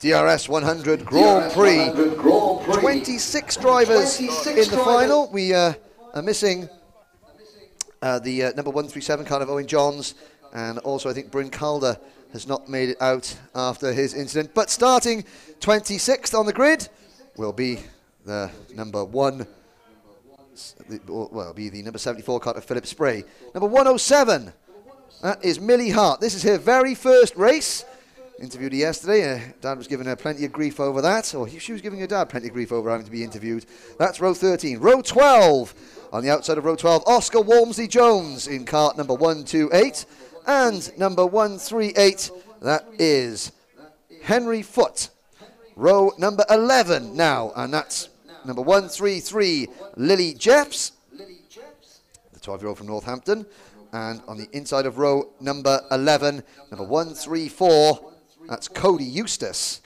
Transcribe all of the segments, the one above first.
DRS100 Grand Prix. 26 drivers in the final. We are missing the number 137 car of Owen Johns, and also I think Bryn Calder has not made it out after his incident. But starting 26th on the grid will be the number the number 74 car of Philip Spray. Number 107, that is Millie Hart. This is her very first race. Interviewed her yesterday. Her dad was giving her plenty of grief over that, or she was giving her dad plenty of grief over having to be interviewed. That's row 13. Row 12, on the outside of row 12, Oscar Walmsley-Jones in cart number 128, and number 138, that is Henry Foote. Row number 11 now, and that's number 133, Lily Jeffs, the 12-year-old from Northampton. And on the inside of row number 11, number 134, that's Cody Eustace.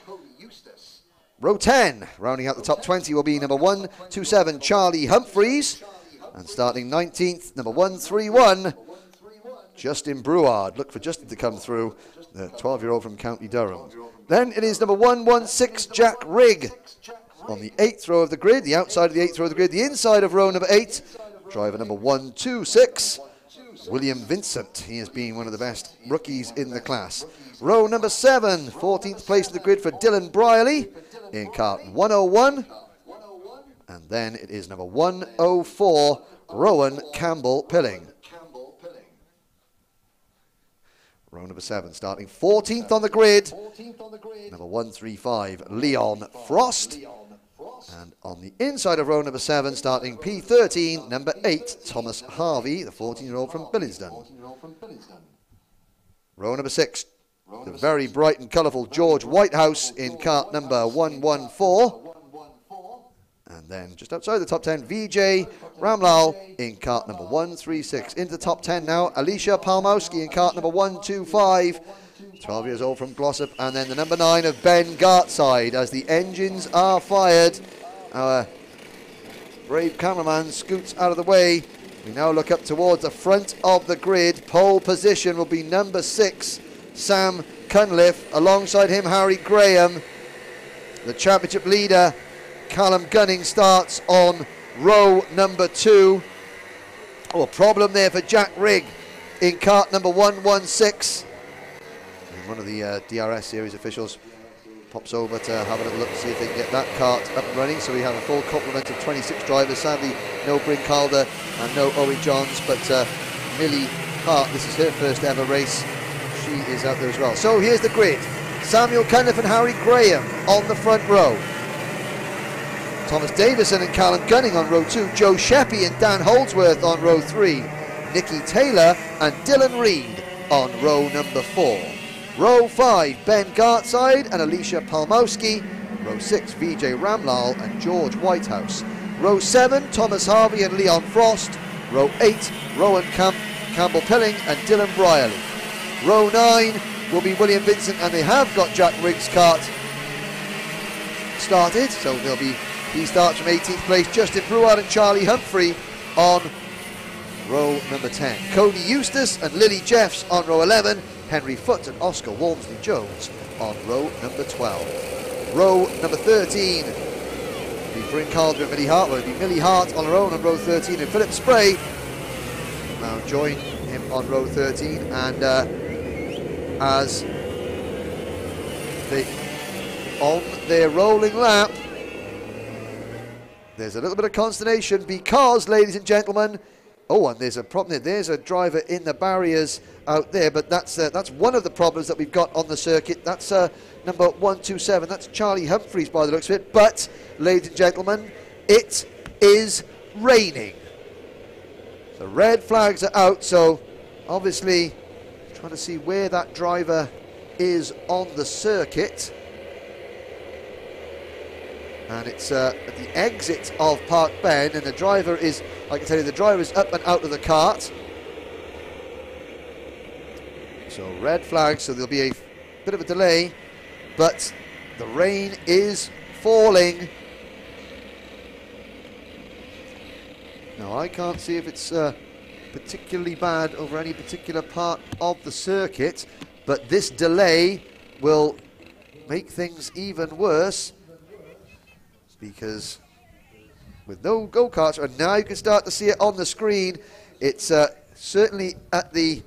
Row 10, rounding out the top 20, will be number 127, Charlie Humphreys. And starting 19th, number 131, Justin Brouard. Look for Justin to come through, the 12-year-old from County Durham. Then it is number 116, Jack Rigg. On the 8th row of the grid, the outside of the 8th row of the grid, the inside of row number 8, driver number 126, William Vincent. He has been one of the best rookies in the class. Row number 7, 14th place in the grid for Dylan Brierley in cart 101. And then it is number 104, Rowan Campbell-Pilling. Row number 7, starting 14th on the grid, number 135, Leon Frost. And on the inside of row number 7, starting P13, number 8, Thomas Harvey, the 14-year-old from Billingsdon. Row number 6, the very bright and colourful George Whitehouse in cart number 114. And then just outside the top 10, Vijay Ramlal in cart number 136. Into the top 10 now, Alicia Palmowski in cart number 125. 12 years old from Glossop. And then the number 9 of Ben Gartside as the engines are fired. Our brave cameraman scoots out of the way. We now look up towards the front of the grid. Pole position will be number 6, Sam Cunliffe. Alongside him, Harry Graham. The championship leader, Callum Gunning, starts on row number 2. Oh, a problem there for Jack Rigg in cart number 116. And one of the DRS series officials pops over to have a little look to see if they can get that cart up and running. So we have a full complement of 26 drivers. Sadly, no Bryn Calder and no Owen Johns, but Millie Hart, this is her first ever race. She is out there as well. So here's the grid. Samuel Cunliffe and Harry Graham on the front row. Thomas Davison and Callum Gunning on row 2. Joe Sheppy and Dan Holdsworth on row 3. Nicky Taylor and Dylan Reed on row number 4. Row 5, Ben Gartside and Alicia Palmowski. Row 6, Vijay Ramlal and George Whitehouse. Row 7, Thomas Harvey and Leon Frost. Row 8, Rowan Campbell-Pilling and Dylan Brierley. Row 9 will be William Vincent, and they have got Jack Rigg's cart started, so he starts from 18th place. Justin Brouard and Charlie Humphrey on row number 10. Cody Eustace and Lily Jeffs on row 11. Henry Foote and Oscar Walmsley-Jones on row number 12. Row number 13 will be Bryn Calder and Millie Hart. Well, it'll be Millie Hart on her own on row 13, and Philip Spray will now join him on row 13. And as they on their rolling lap, there's a little bit of consternation because, ladies and gentlemen, oh, and there's a problem there. There's a driver in the barriers out there, but that's one of the problems that we've got on the circuit. That's number 127. That's Charlie Humphreys by the looks of it. But, ladies and gentlemen, it is raining. The red flags are out, so obviously trying to see where that driver is on the circuit. And it's at the exit of Park Bend, and the driver is, I can tell you, the driver is up and out of the cart. So red flag, so there'll be a bit of a delay, but the rain is falling. Now I can't see if it's particularly bad over any particular part of the circuit, but this delay will make things even worse, because with no go-karts, and now you can start to see it on the screen, it's certainly at the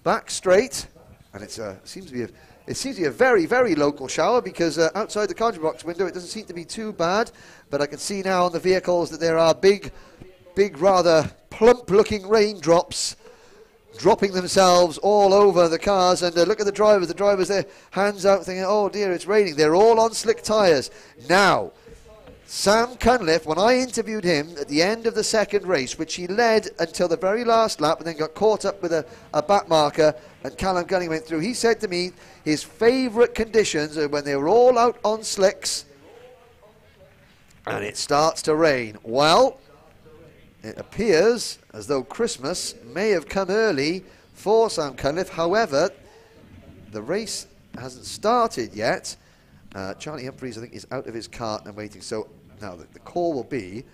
back straight, and it seems to be a very, very local shower, because outside the commentary box window it doesn't seem to be too bad, but I can see now on the vehicles that there are big, rather plump-looking raindrops dropping themselves all over the cars. And look at the drivers, their hands out thinking, oh dear, it's raining. They're all on slick tyres. Now, Sam Cunliffe, when I interviewed him at the end of the second race, which he led until the very last lap and then got caught up with a back marker, and Callum Gunning went through, he said to me his favourite conditions are when they were all out on slicks and it starts to rain. Well, it appears as though Christmas may have come early for Sam Cunliffe. However, the race hasn't started yet. Charlie Humphreys, I think, is out of his cart and waiting. So now the call will be,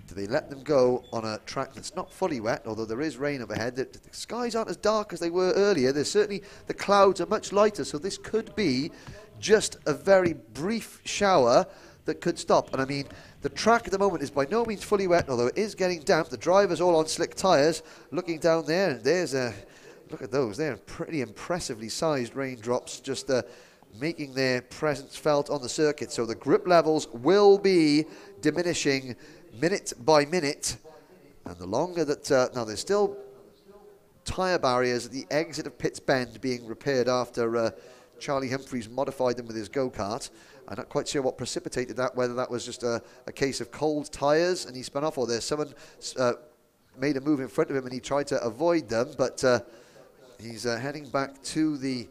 do they let them go on a track that's not fully wet, although there is rain overhead? The skies aren't as dark as they were earlier. There's certainly, the clouds are much lighter, so this could be just a very brief shower that could stop. And I mean, the track at the moment is by no means fully wet, although it is getting damp. The drivers all on slick tyres. Looking down there, and there's look at those. They're pretty impressively sized raindrops, just making their presence felt on the circuit. So the grip levels will be diminishing minute by minute, and the longer that now there's still tyre barriers at the exit of Pitts Bend being repaired after Charlie Humphreys modified them with his go-kart. I'm not quite sure what precipitated that, whether that was just a case of cold tyres and he spun off, or there's someone made a move in front of him and he tried to avoid them, but he's heading back to the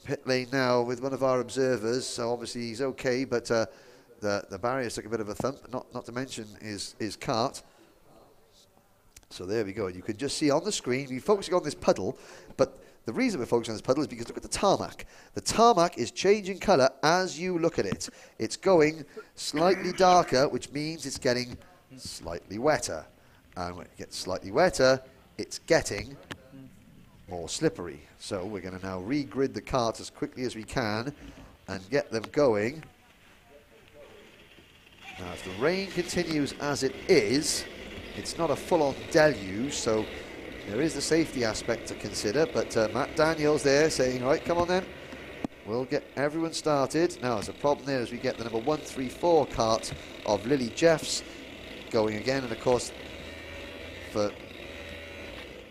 pit lane now with one of our observers, so obviously he's okay, but the barriers took a bit of a thump, not to mention his cart. So there we go. You can just see on the screen, we're focusing on this puddle, but the reason we're focusing on this puddle is because look at the tarmac. The tarmac is changing colour as you look at it. It's going slightly darker, which means it's getting slightly wetter. And when it gets slightly wetter, it's getting more slippery. So we're going to now re-grid the carts as quickly as we can and get them going. Now, if the rain continues as it is, it's not a full-on deluge, so there is the safety aspect to consider, but Matt Daniels there saying, all right, come on then, we'll get everyone started. Now, there's a problem there as we get the number 134 cart of Lily Jeffs going again, and of course, for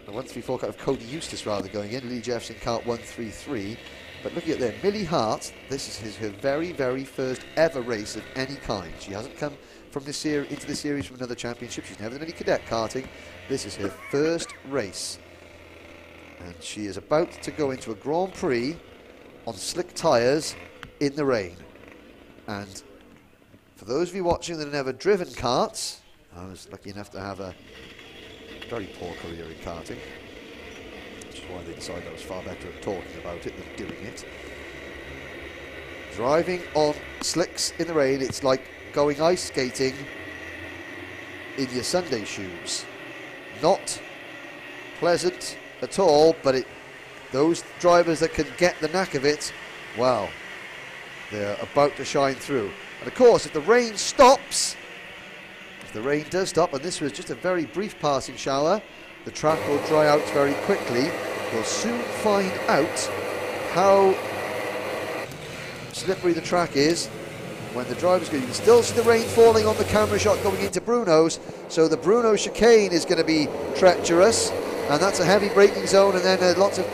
the 134 cart of Cody Eustace rather going in, Lily Jeffs in cart 133. But looking at there, Millie Hart, this is her very, very first ever race of any kind. She hasn't come from this into the series from another championship. She's never done any cadet karting. This is her first race. And she is about to go into a Grand Prix on slick tyres in the rain. And for those of you watching that have never driven karts, I was lucky enough to have a very poor career in karting, which is why they decided I was far better at talking about it than doing it. Driving on slicks in the rain, it's like going ice skating in your Sunday shoes. Not pleasant at all, but those drivers that can get the knack of it, wow, they're about to shine through. And of course, if the rain stops, if the rain does stop, and this was just a very brief passing shower, the track will dry out very quickly. We'll soon find out how slippery the track is when the drivers go. You can still see the rain falling on the camera shot going into Bruno's, so the Bruno chicane is going to be treacherous, and that's a heavy braking zone, and then lots of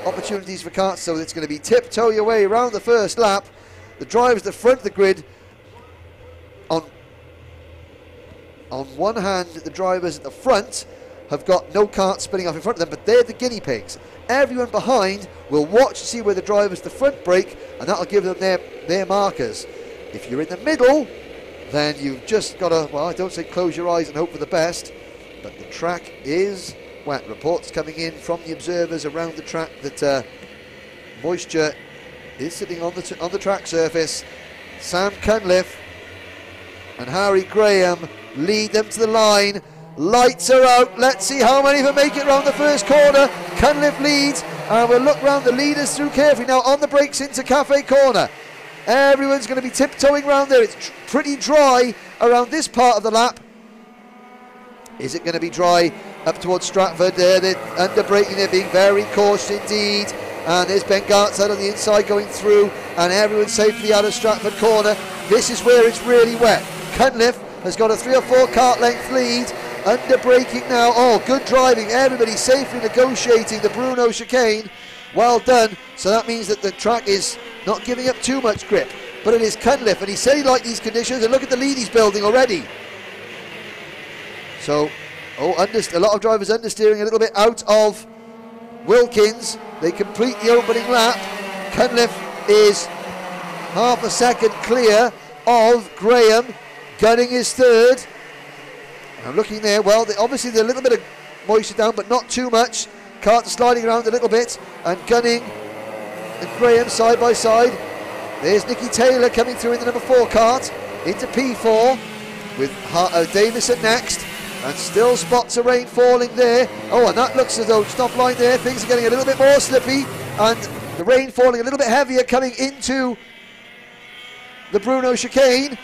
opportunities for karts, so it's going to be tiptoe your way around the first lap. The drivers at the front of the grid, on one hand, the drivers at the front have got no karts spinning off in front of them, but they're the guinea pigs. Everyone behind will watch to see where the drivers at the front brake, and that'll give them their markers. If you're in the middle, then you've just got to, well, I don't say close your eyes and hope for the best, but the track is wet. Reports coming in from the observers around the track that moisture is sitting on the track surface. Sam Cunliffe and Harry Graham lead them to the line. Lights are out. Let's see how many of them make it around the first corner. Cunliffe leads, and we'll look round the leaders through carefully now on the brakes into Cafe Corner. Everyone's going to be tiptoeing around there. It's pretty dry around this part of the lap. Is it going to be dry up towards Stratford? There, they're under braking, they're being very cautious indeed. And there's Ben Gartside on the inside going through, and everyone's safely out of Stratford Corner. This is where it's really wet. Cunliffe has got a 3 or 4 kart length lead, under braking now. Oh, good driving, everybody safely negotiating the Bruno chicane. Well done. So that means that the track is not giving up too much grip, but it is Cunliffe, and he said he liked these conditions, and look at the lead he's building already. So, a lot of drivers understeering a little bit out of Wilkins. They complete the opening lap. Cunliffe is half a second clear of Graham. Gunning is third. I'm looking there, well, obviously there's a little bit of moisture down, but not too much. Carts sliding around a little bit, and Gunning and Graham side by side. There's Nicky Taylor coming through in the number 4 cart into P4 with Davison next, and still spots of rain falling there. Oh, and that looks as though stop line there, things are getting a little bit more slippy, and the rain falling a little bit heavier coming into the Bruno chicane.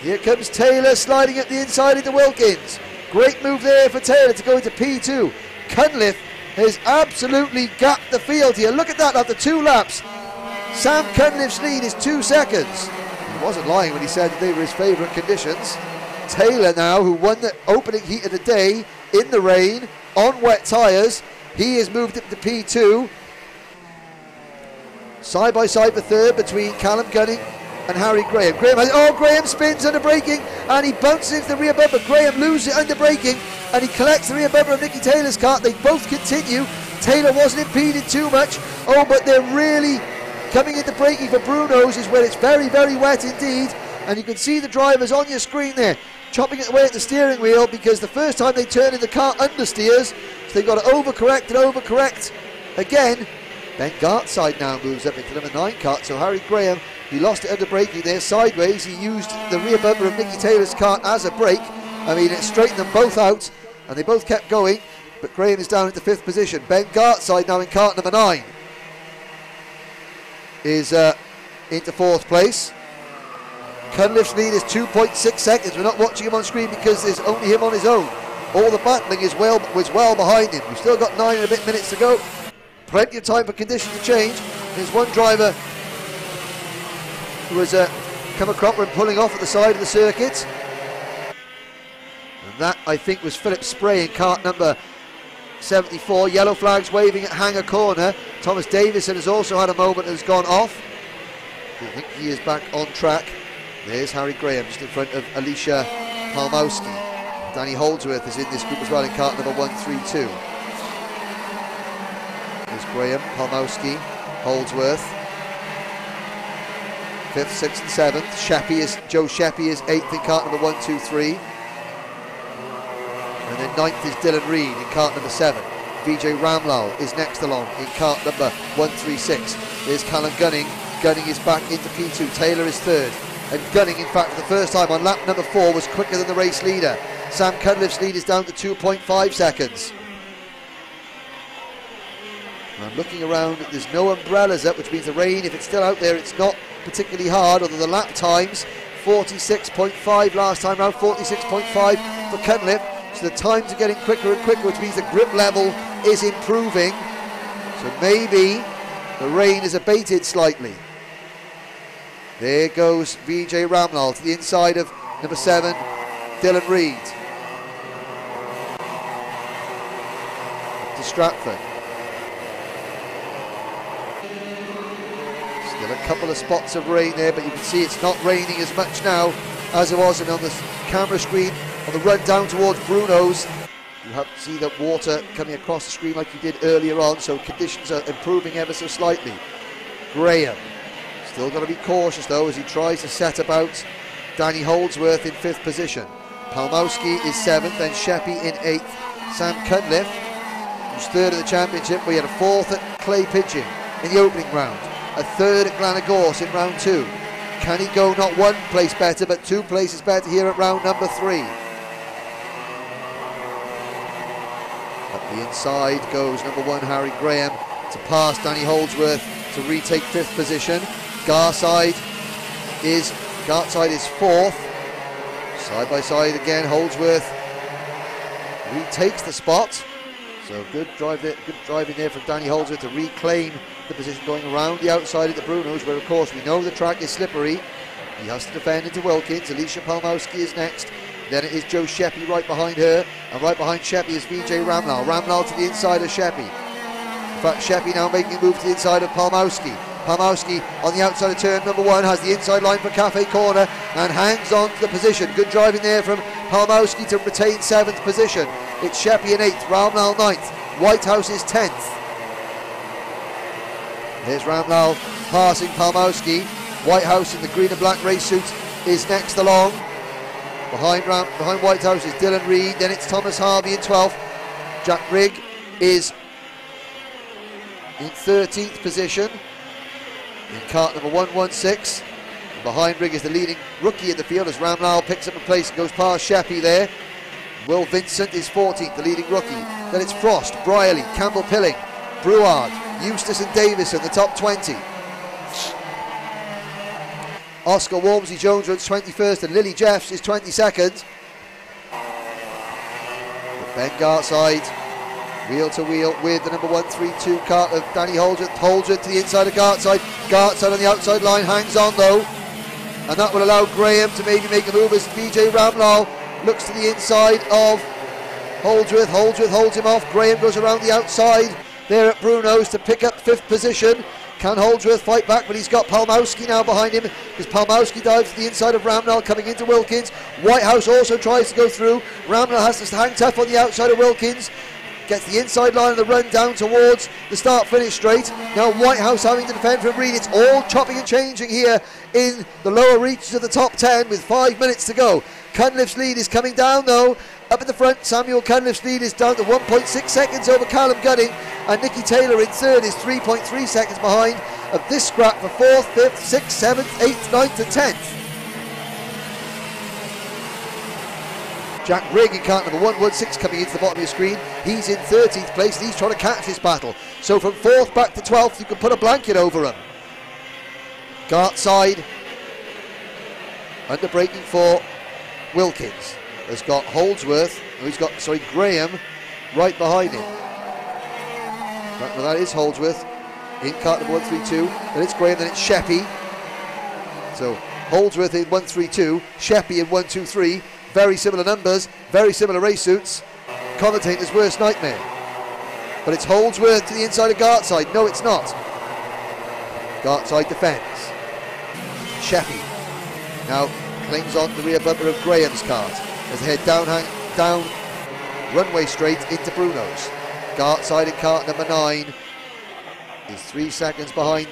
Here comes Taylor sliding at the inside into Wilkins. Great move there for Taylor to go into P2. Cunliffe has absolutely gapped the field here. Look at that after 2 laps. Sam Cunliffe's lead is 2 seconds. He wasn't lying when he said they were his favourite conditions. Taylor now, who won the opening heat of the day in the rain on wet tyres, he has moved up to P2. Side by side for third between Callum Gunning and Harry Graham. Graham spins under braking, and he bounces into the rear bumper. Graham loses it under braking, and he collects the rear bumper of Nicky Taylor's kart. They both continue. Taylor wasn't impeded too much. Oh, but they're really coming into braking for Bruno's, is where it's very, very wet indeed. And you can see the drivers on your screen there chopping it away at the steering wheel, because the first time they turn in, the car understeers, so they've got to overcorrect and overcorrect again. Ben Gartside now moves up into number 9 kart, so Harry Graham, he lost it under braking there sideways. He used the rear bumper of Nicky Taylor's kart as a brake. I mean, it straightened them both out, and they both kept going, but Graham is down into 5th position. Ben Gartside now in kart number 9 is into 4th place. Cunliffe's lead is 2.6 seconds. We're not watching him on screen because there's only him on his own. All the battling was well behind him. We've still got 9 and a bit minutes to go. Plenty of time for conditions to change. There's one driver who has come a cropper and pulling off at the side of the circuit. And that, I think, was Philip Spray in kart number 74. Yellow flags waving at Hanger Corner. Thomas Davison has also had a moment and has gone off. I think he is back on track. There's Harry Graham just in front of Alicia Palmowski. Danny Holdsworth is in this group as well in kart number 132. There's Graham, Palmowski, Holdsworth. 5th, 6th and 7th. Joe Sheppy is 8th in kart number 123. And then 9th is Dylan Reed in kart number 7. Vijay Ramlal is next along in kart number 136. There's Callum Gunning. Gunning is back into P2. Taylor is 3rd. And Gunning, in fact, for the first time on lap number 4, was quicker than the race leader. Sam Cunliffe's lead is down to 2.5 seconds. I'm looking around, there's no umbrellas up, which means the rain, if it's still out there, it's not particularly hard, although the lap times, 46.5 last time round, 46.5 for Cunliffe. So the times are getting quicker and quicker, which means the grip level is improving. So maybe the rain is abated slightly. There goes Vijay Ramlal to the inside of number 7, Dylan Reed. Up to Stratford. Still a couple of spots of rain there, but you can see it's not raining as much now as it was. And on the camera screen, on the run down towards Bruno's, you have to see the water coming across the screen like you did earlier on, so conditions are improving ever so slightly. Graham. Still got to be cautious though as he tries to set about Danny Holdsworth in 5th position. Palmowski is 7th, then Sheppy in 8th. Sam Cunliffe, who's 3rd of the championship. We had a 4th at Clay Pigeon in the opening round, a 3rd at Glenagorse in round 2. Can he go not 1 place better but 2 places better here at round number 3? The inside goes number 1, Harry Graham, to pass Danny Holdsworth to retake 5th position. Garside is 4th. Side by side again, Holdsworth retakes the spot. So good driving there from Danny Holdsworth to reclaim the position going around the outside of the Brunos, where of course we know the track is slippery. He has to defend into Wilkins. Alicia Palmowski is next. Then it is Joe Sheppy right behind her, and right behind Sheppy is Vijay Ramlal. Ramlal to the inside of Sheppy. In fact, Sheppy now making a move to the inside of Palmowski. Palmowski on the outside of turn number 1 has the inside line for Cafe Corner and hangs on to the position. Good driving there from Palmowski to retain 7th position. It's Sheppy in 8th, Ramlal 9th, Whitehouse is 10th. There's Ramlal passing Palmowski. Whitehouse in the green and black race suit is next along. Behind Whitehouse is Dylan Reed, then it's Thomas Harvey in 12th. Jack Rigg is in 13th position in cart number 116. And behind Rigg is the leading rookie in the field as Ramlal picks up a place and goes past Sheppy there. Will Vincent is 14th, the leading rookie. Then it's Frost, Brierley, Campbell Pilling, Bruard, Eustace and Davis in the top 20. Oscar Walmsley Jones runs 21st and Lily Jeffs is 22nd. But Ben Garside wheel to wheel with the number 132 cart of Danny Holdsworth. Holdsworth to the inside of Garside. Garside on the outside line hangs on though, and that will allow Graham to maybe make a move as Vijay Ramlal looks to the inside of Holdsworth. Holdsworth holds him off. Graham goes around the outside there at Bruno's to pick up 5th position. Can Holdsworth fight back? But he's got Palmowski now behind him because Palmowski dives to the inside of Ramlal coming into Wilkins. Whitehouse also tries to go through. Ramlal has to hang tough on the outside of Wilkins. Gets the inside line of the run down towards the start-finish straight. Now Whitehouse having to defend from Reed. It's all chopping and changing here in the lower reaches of the top 10 with 5 minutes to go. Cunliffe's lead is coming down though. Up at the front, Samuel Cunliffe's lead is down to 1.6 seconds over Callum Gunning, and Nicky Taylor in 3rd is 3.3 seconds behind of this scrap for 4th, 5th, 6th, 7th, 8th, 9th and 10th. Jack Rigg in cart number 116 coming into the bottom of your screen. He's in 13th place and he's trying to catch this battle. So from 4th back to 12th you can put a blanket over him. Gartside under braking for Wilkins has got Holdsworth, Graham right behind him. Well, that is Holdsworth in cart number 132. Then it's Graham, then it's Sheppy. So Holdsworth in 132, Sheppy in 123. Very similar numbers, very similar race suits. Commentator's worst nightmare. But it's Holdsworth to the inside of Gartside. No, it's not. Gartside defends. Sheppy now clings on the rear bumper of Graham's cart as they head down runway straight into Bruno's. Gartside in cart number 9 is 3 seconds behind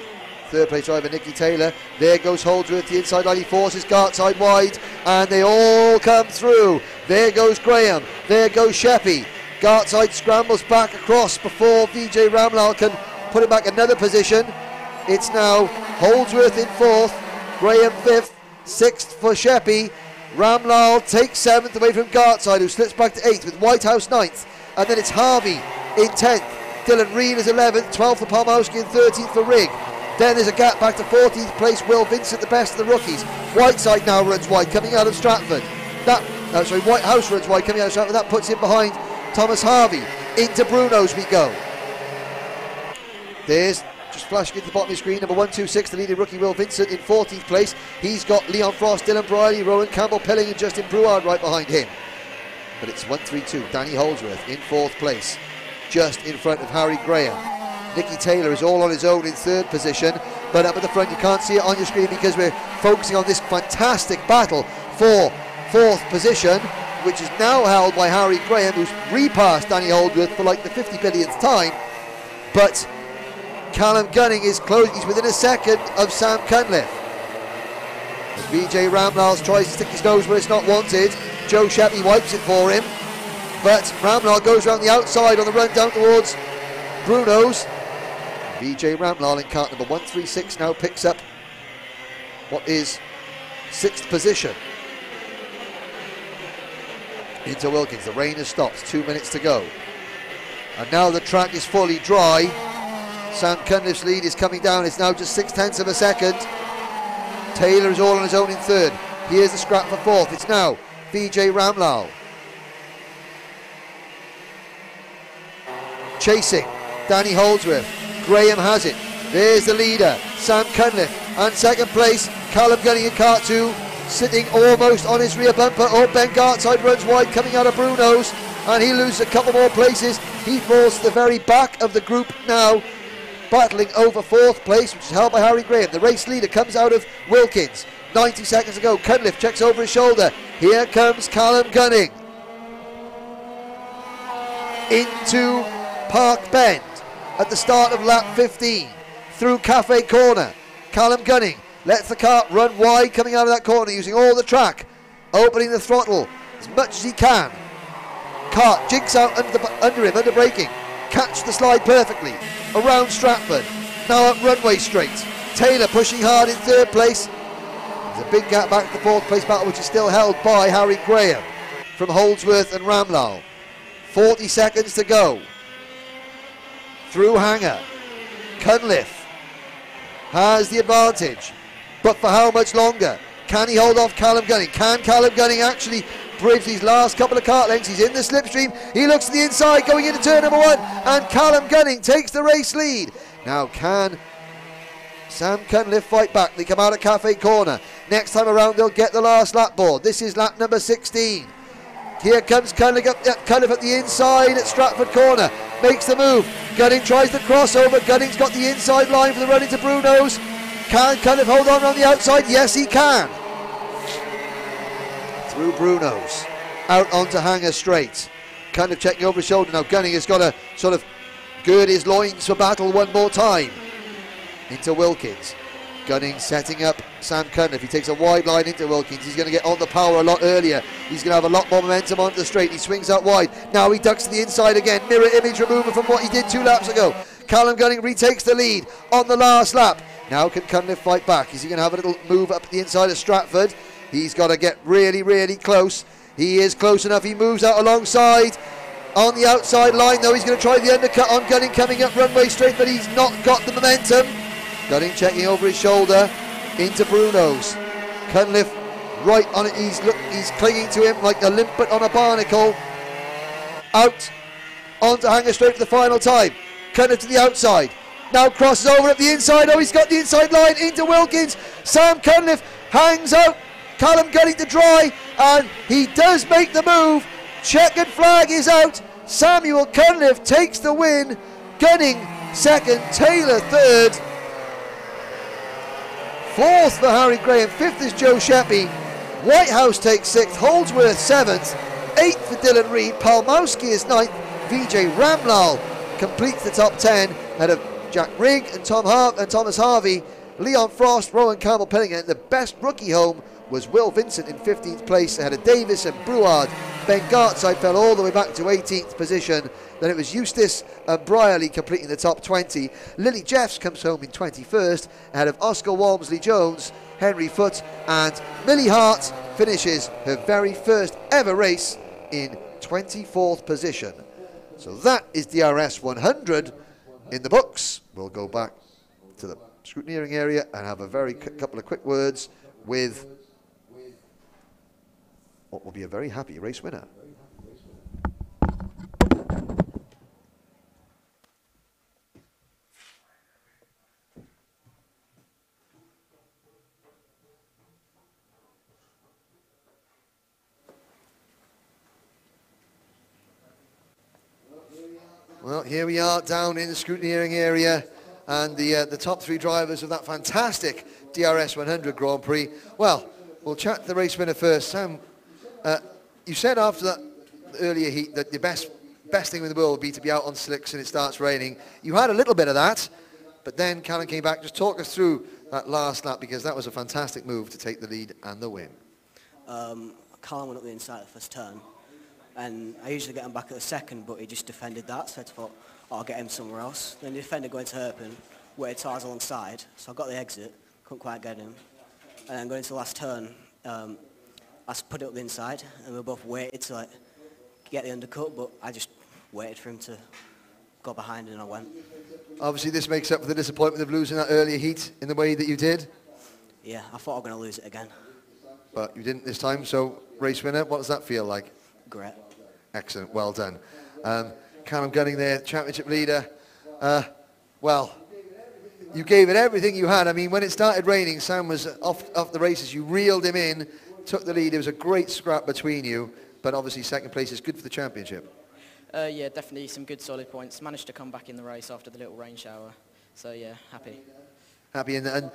3rd place driver Nicky Taylor. There goes Holdsworth to the inside line. He forces Gartside wide and they all come through. There goes Graham. There goes Sheppy. Gartside scrambles back across before Vijay Ramlal can put him back another position. It's now Holdsworth in 4th, Graham 5th, 6th for Sheppy. Ramlal takes 7th away from Gartside, who slips back to 8th with Whitehouse 9th. And then it's Harvey in 10th. Dylan Reed is 11th, 12th for Palmowski and 13th for Rigg. Then there's a gap back to 14th place, Will Vincent, the best of the rookies. Whiteside now runs wide, coming out of Stratford. Whitehouse runs wide, coming out of Stratford. That puts him behind Thomas Harvey. Into Bruno's we go. There's, just flashing into the bottom of the screen, number 126, the leading rookie Will Vincent in 14th place. He's got Leon Frost, Dylan Briley, Rowan Campbell Pilling and Justin Bruard right behind him. But it's 132, Danny Holdsworth in 4th place, just in front of Harry Graham. Nicky Taylor is all on his own in 3rd position, but up at the front you can't see it on your screen because we're focusing on this fantastic battle for 4th position, which is now held by Harry Graham, who's repassed Danny Holdsworth for like the 50 billionth time. But Callum Gunning is close, he's within a second of Sam Cunliffe. As Vijay Ramlal tries to stick his nose where it's not wanted, Joe Sheppy wipes it for him, but Ramlal goes around the outside on the run down towards Bruno's. Vijay Ramlal in cart number 136 now picks up what is 6th position into Wilkins. The rain has stopped, 2 minutes to go. And now the track is fully dry. Sam Cunliffe's lead is coming down. It's now just 0.6 of a second. Taylor is all on his own in third. Here's the scrap for fourth. It's now Vijay Ramlal. Chasing, Danny Holdsworth. Graham has it. There's the leader, Sam Cunliffe. And second place, Callum Gunning in car 2, sitting almost on his rear bumper. Oh, Ben Gartside runs wide coming out of Bruno's, and he loses a couple more places. He falls to the very back of the group now, battling over fourth place, which is held by Harry Graham. The race leader comes out of Wilkins. 90 seconds to go. Cunliffe checks over his shoulder. Here comes Callum Gunning into Park Bend at the start of lap 15. Through Cafe Corner. Callum Gunning lets the car run wide coming out of that corner, using all the track, opening the throttle as much as he can. Kart jinks out under him, under braking. Catch the slide perfectly. Around Stratford. Now up runway straight. Taylor pushing hard in third place. There's a big gap back to the fourth place battle, which is still held by Harry Graham from Holdsworth and Ramlal. 40 seconds to go. Through Hanger. Cunliffe has the advantage, but for how much longer? Can he hold off Callum Gunning? Can Callum Gunning actually bridge these last couple of kart lengths? He's in the slipstream. He looks to the inside going into turn number 1, and Callum Gunning takes the race lead. Now can Sam Cunliffe fight back? They come out of Cafe Corner. Next time around they'll get the last lap board. This is lap number 16. Here comes Cunliffe at the inside at Stratford Corner. Makes the move. Gunning tries the crossover. Gunning's got the inside line for the run into Bruno's. Can Cunliffe hold on the outside? Yes, he can. Through Bruno's. Out onto Hanger straight. Cunliffe checking over his shoulder. Now Gunning has got to sort of gird his loins for battle one more time. Into Wilkins. Gunning setting up Sam Cunliffe. He takes a wide line into Wilkins. He's going to get on the power a lot earlier. He's going to have a lot more momentum onto the straight. He swings out wide. Now he ducks to the inside again. Mirror image remover from what he did 2 laps ago. Callum Gunning retakes the lead on the last lap. Now can Cunliffe fight back? Is he going to have a little move up the inside of Stratford? He's got to get really, really close. He is close enough. He moves out alongside. On the outside line though, he's going to try the undercut on Gunning coming up runway straight, but he's not got the momentum. Gunning checking over his shoulder into Bruno's. Cunliffe right on it. He's clinging to him like a limpet on a barnacle. Out onto Hanger straight for the final time. Cunliffe to the outside. Now crosses over at the inside. Oh, he's got the inside line into Wilkins. Sam Cunliffe hangs out. Callum Gunning to dry, and he does make the move. Checkered flag is out. Samuel Cunliffe takes the win. Gunning second, Taylor third. Fourth for Harry Graham, fifth is Joe Sheppy. Whitehouse takes sixth, Holdsworth seventh, eighth for Dylan Reed. Palmowski is ninth. Vijay Ramlal completes the top 10 ahead of Jack Rigg and Thomas Harvey, Leon Frost, Rowan Campbell Pillingham. The best rookie home was Will Vincent in 15th place ahead of Davis and Brouard. Ben Gartside fell all the way back to 18th position. Then it was Eustace and Brierley completing the top 20. Lily Jeffs comes home in 21st ahead of Oscar Walmsley-Jones, Henry Foote, and Millie Hart finishes her very first ever race in 24th position. So that is DRS100 in the books. We'll go back to the scrutineering area and have a very couple of quick words with what will be a very happy race winner. Well, here we are down in the scrutineering area, and the top 3 drivers of that fantastic DRS100 Grand Prix. Well, we'll chat to the race winner first. Sam, you said after that earlier heat that the best thing in the world would be to be out on slicks and it starts raining. You had a little bit of that, but then Callum came back. Just talk us through that last lap, because that was a fantastic move to take the lead and the win. Callum went up the inside of the first turn, and I usually get him back at the second, but he just defended that, so I thought, I'll get him somewhere else. Then the defender going to Herpen, waited tires alongside, so I got the exit, couldn't quite get him. And then going into the last turn, I put it up the inside, and we both waited to get the undercut, but I just waited for him to got behind and I went. Obviously, this makes up for the disappointment of losing that earlier heat in the way that you did. Yeah, I thought I was going to lose it again. But you didn't this time, so race winner, what does that feel like? Great. Excellent, well done. Callum Gunning there, championship leader. Well, you gave it everything you had. I mean, when it started raining, Sam was off the races. You reeled him in, took the lead. It was a great scrap between you, but obviously second place is good for the championship. Yeah, definitely some good solid points. Managed to come back in the race after the little rain shower. So yeah, happy. Happy, and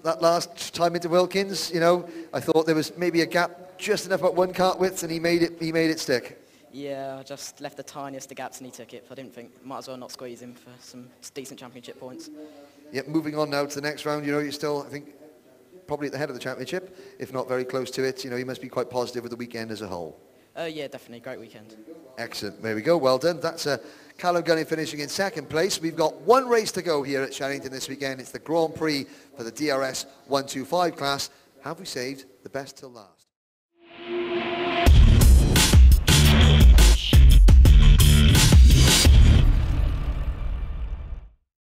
that last time into Wilkins, you know, I thought there was maybe a gap just enough at one cart width, and he made it stick. Yeah, I just left the tiniest of gaps and he took it. I didn't think, might as well not squeeze him for some decent championship points. Yep, moving on now to the next round, you know, you're still, I think, probably at the head of the championship, if not very close to it. You know, you must be quite positive with the weekend as a whole. Yeah, definitely, great weekend. Excellent, there we go, well done. That's Callum Gunning finishing in second place. We've got one race to go here at Shenington this weekend. It's the Grand Prix for the DRS100 class. Have we saved the best till last?